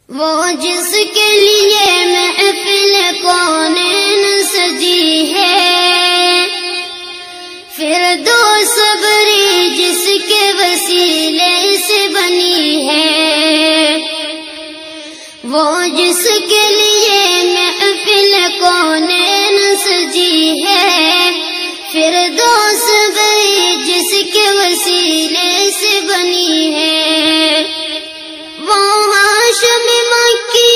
وہ جس کے لیے محفل کونین سجی ہے، فردوس بری جس کے وسیلے سے بنی ہے، وہ جس کے لیے محفل کونین سجی ہے، فردوس بری جس کے وسیلے سے بنی ہے، وہ ہاشم مکی،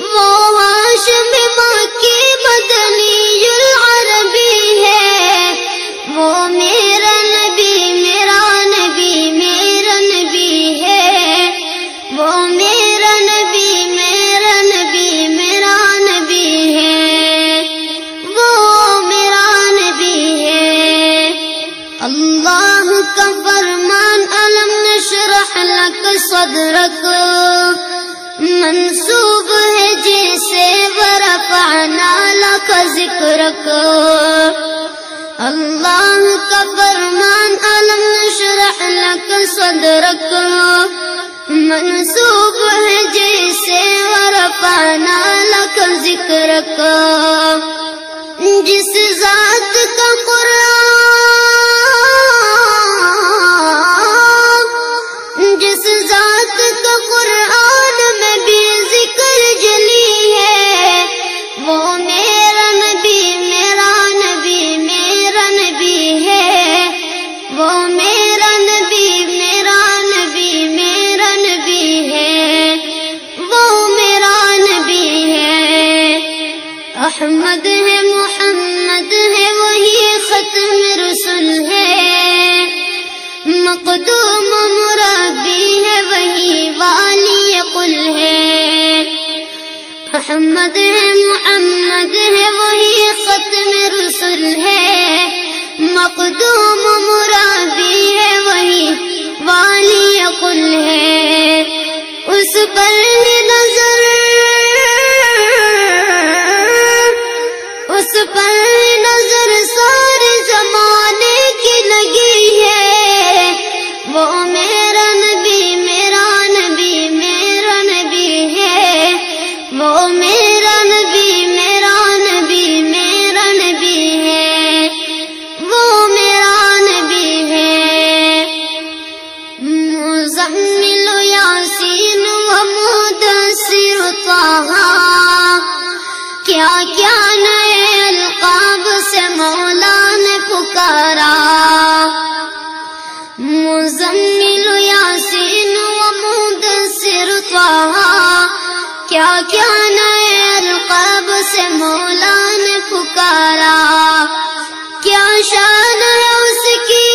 وہ ہاشم مکی مدنی العربی ہے، وہ میرا نبی میرا نبی میرا نبی ہے، وہ میرا نبی میرا نبی میرا نبی ہے، وہ میرا نبی ہے۔ اللہ کا فرمان علم نشرح لک صدرک منسوب ہے جیسے ورفعنا لک ذکرک۔ اللہ کا فرمان علم نشرح لک صدرک منسوب ہے جیسے ورفعنا لک ذکرک۔ جس ذات کا قرآن، جس ذات کا قرآن میں بھی ذکر جلی ہے، وہ میرا نبی میرا نبی میرا نبی ہے، وہ میرا نبی میرا نبی میرا نبی ہے، وہ میرا نبی ہے۔ احمد ہے محمد ہے وہی ختم رسول ہے، مقدوم مربی ہے وہی والی قل ہے۔ احمد ہے محمد ہے وہی ختم رسول ہے، مقدوم مربی ہے وہی والی قل ہے۔ اس پر ہی نظر، اس پر نظر سارے زمانے کی لگی ہے، وہ میرا نبی میرا نبی میرا نبی ہے، وہ میرا نبی میرا نبی میرا نبی ہے، وہ میرا نبی ہے۔ مزمل یاسین و مدثر طہ، کیا کیا نئے القاب سے مولا نے پکارا۔ مزمل یاسین و مدثر طہ، کیا کیا نئے القاب سے مولا نے پکارا۔ کیا شان ہے اس کی،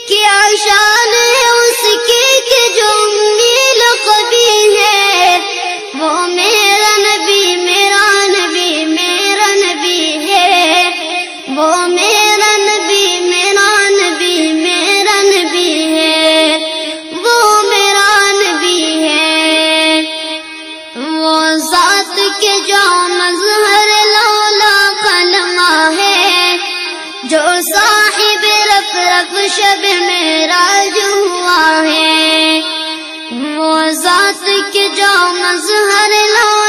کیا شان ہے اس کی کہ جو امی لقبی ہے، وہ میرا نبی میرا نبی میرا نبی ہے، وہ میرا نبی میرا نبی میرا نبی ہے، وہ میرا نبی ہے۔ وہ ذات کے جو مظہر لولا کلمہ ہے، جو صاحب رف رف شب معراج ہوا ہے، وہ ذات کے جو مظہر لولا